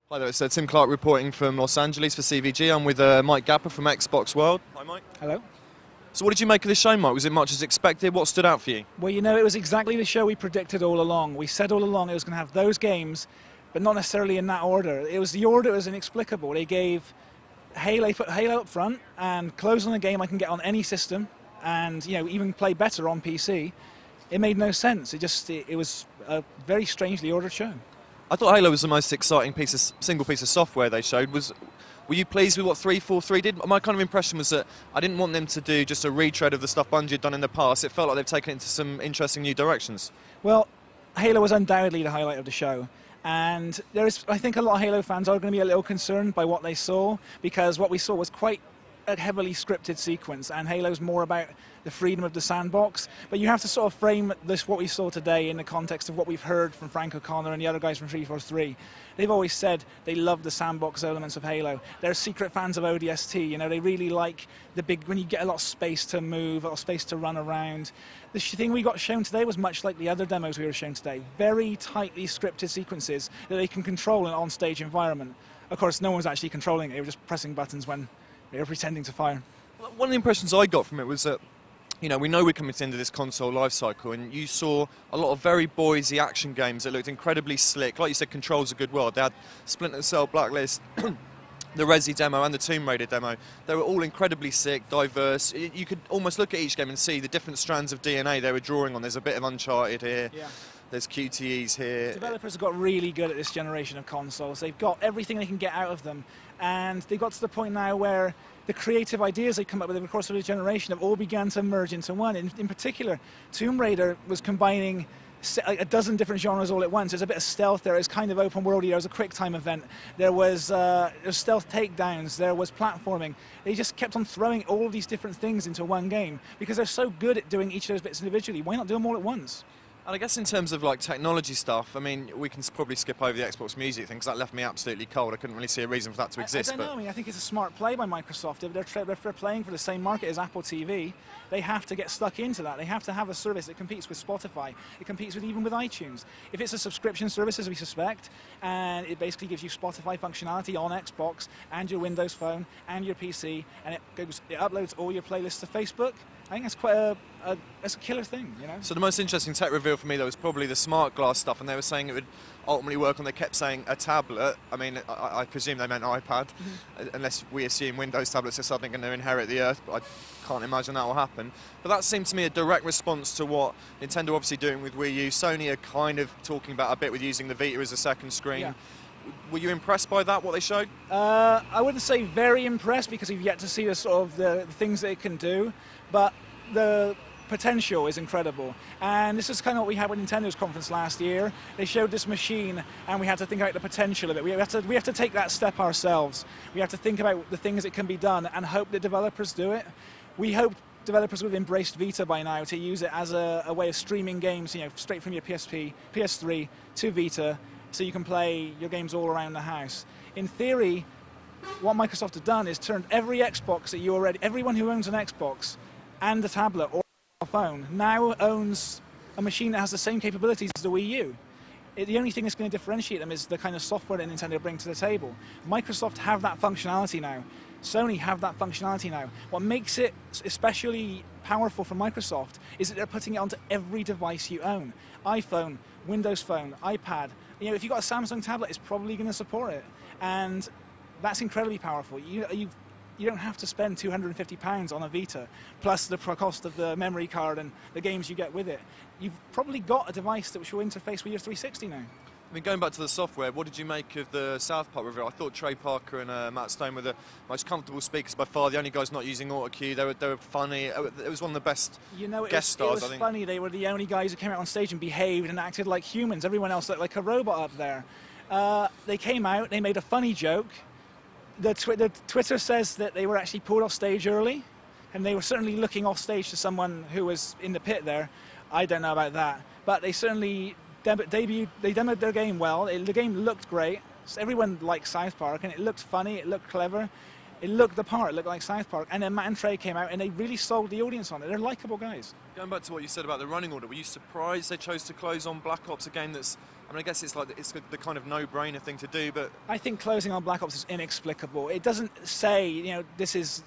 Hi there, it's Tim Clark reporting from Los Angeles for CVG. I'm with Mike Gapper from Xbox World. Hi Mike. Hello. So what did you make of this show, Mike? Was it much as expected? What stood out for you? Well, you know, it was exactly the show we predicted all along. We said all along it was going to have those games, but not necessarily in that order. The order was inexplicable. They gave put Halo up front and closed on a game I can get on any system and, you know, even play better on PC. It made no sense. It was a very strangely ordered show. I thought Halo was the most exciting single piece of software they showed. Were you pleased with what 343 did? My kind of impression was that I didn't want them to do just a retread of the stuff Bungie had done in the past. It felt like they've taken it into some interesting new directions. Well, Halo was undoubtedly the highlight of the show. And I think a lot of Halo fans are going to be a little concerned by what they saw, because what we saw was quite a heavily scripted sequence, and Halo's more about the freedom of the sandbox. But you have to sort of frame what we saw today in the context of what we've heard from Frank O'Connor and the other guys from 343. They've always said they love the sandbox elements of Halo. They're secret fans of ODST. You know, they really like when you get a lot of space to move, a lot of space to run around. The thing we got shown today was much like the other demos we were shown today. Very tightly scripted sequences that they can control in an on-stage environment. Of course, no one was actually controlling it. They were just pressing buttons when they were pretending to fire. One of the impressions I got from it was that, you know, we know we're coming to the end of this console life cycle, and you saw a lot of very boysy action games that looked incredibly slick. Like you said, Control's a good word. They had Splinter Cell, Blacklist, the Resi demo and the Tomb Raider demo. They were all incredibly sick, diverse. You could almost look at each game and see the different strands of DNA they were drawing on. There's a bit of Uncharted here. Yeah. There's QTEs here. Developers have got really good at this generation of consoles. They've got everything they can get out of them. And they've got to the point now where the creative ideas they come up with over the course of the generation have all begun to merge into one. In particular, Tomb Raider was combining a dozen different genres all at once. There's a bit of stealth there. It's kind of open world. There was a quick time event. There was stealth takedowns. There was platforming. They just kept on throwing all of these different things into one game because they're so good at doing each of those bits individually. Why not do them all at once? And I guess in terms of like technology stuff, I mean, we can probably skip over the Xbox Music thing because that left me absolutely cold. I couldn't really see a reason for that to exist. I don't know. I mean, I think it's a smart play by Microsoft. If they're playing for the same market as Apple TV, they have to get stuck into that. They have to have a service that competes with Spotify. It competes even with iTunes. If it's a subscription service, as we suspect, and it basically gives you Spotify functionality on Xbox and your Windows Phone and your PC, and it uploads all your playlists to Facebook, I think that's quite that's a killer thing, you know. So the most interesting tech reveal for me, though, was probably the smart glass stuff, and they were saying it would ultimately work on. They kept saying a tablet. I mean, I presume they meant iPad, unless we assume Windows tablets are suddenly going to inherit the Earth. But I can't imagine that will happen. But that seemed to me a direct response to what Nintendo obviously doing with Wii U. Sony are kind of talking about a bit with using the Vita as a second screen. Yeah. Were you impressed by that, what they showed? I wouldn't say very impressed because we've yet to see the things that it can do, but the potential is incredible. And this is kind of what we had with Nintendo's conference last year. They showed this machine and we had to think about the potential of it. We have to take that step ourselves. We have to think about the things that can be done and hope that developers do it. We hope developers would have embraced Vita by now to use it as a way of streaming games, you know, straight from your PSP, PS3 to Vita, so you can play your games all around the house. In theory, what Microsoft has done is turned every Xbox that everyone who owns an Xbox and a tablet or a phone now owns a machine that has the same capabilities as the Wii U. The only thing that's going to differentiate them is the kind of software that Nintendo bring to the table. Microsoft have that functionality now. Sony have that functionality now. What makes it especially powerful for Microsoft is that they're putting it onto every device you own. iPhone, Windows Phone, iPad. You know, if you've got a Samsung tablet, it's probably going to support it. And that's incredibly powerful. You don't have to spend £250 on a Vita, plus the cost of the memory card and the games you get with it. You've probably got a device that will interface with your 360 now. I mean, going back to the software, what did you make of the South Park reveal? I thought Trey Parker and Matt Stone were the most comfortable speakers by far, the only guys not using auto-cue. They were funny. It was one of the best guest stars, I think. It was funny. They were the only guys who came out on stage and behaved and acted like humans. Everyone else looked like a robot up there. They came out, they made a funny joke. The Twitter says that they were actually pulled off stage early, and they were certainly looking off stage to someone who was in the pit there. I don't know about that, but they certainly demoed their game well. The game looked great. So everyone liked South Park, and it looked funny, it looked clever, it looked the part, it looked like South Park. And then Matt and Trey came out, and they really sold the audience on it. They're likable guys. Going back to what you said about the running order, were you surprised they chose to close on Black Ops, a game that's I mean, I guess it's the kind of no-brainer thing to do, but I think closing on Black Ops is inexplicable. It doesn't say, you know, this is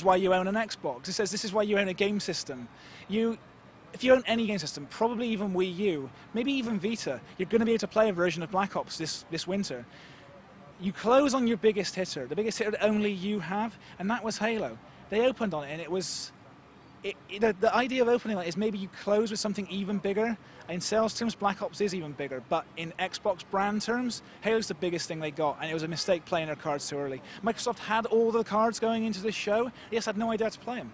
why you own an Xbox. It says this is why you own a game system. If you own any game system, probably even Wii U, maybe even Vita, you're going to be able to play a version of Black Ops this winter. You close on your biggest hitter, the biggest hitter that only you have, and that was Halo. They opened on it, and it was... the idea of opening it is maybe you close with something even bigger. In sales terms, Black Ops is even bigger, but in Xbox brand terms, Halo's the biggest thing they got, and it was a mistake playing their cards too early. Microsoft had all the cards going into this show, they just had no idea how to play them.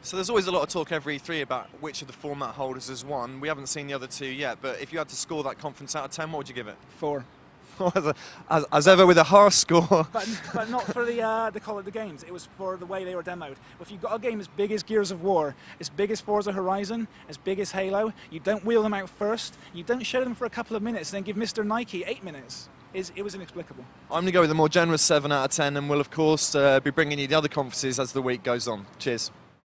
So there's always a lot of talk every E3 about which of the format holders has won. We haven't seen the other two yet, but if you had to score that conference out of 10, what would you give it? 4. as ever, with a harsh score. But not for the call of the games. It was for the way they were demoed. If you've got a game as big as Gears of War, as big as Forza Horizon, as big as Halo, you don't wheel them out first, you don't show them for a couple of minutes, and then give Mr. Nike 8 minutes. It was inexplicable. I'm going to go with a more generous 7 out of 10, and we'll, of course, be bringing you the other conferences as the week goes on. Cheers.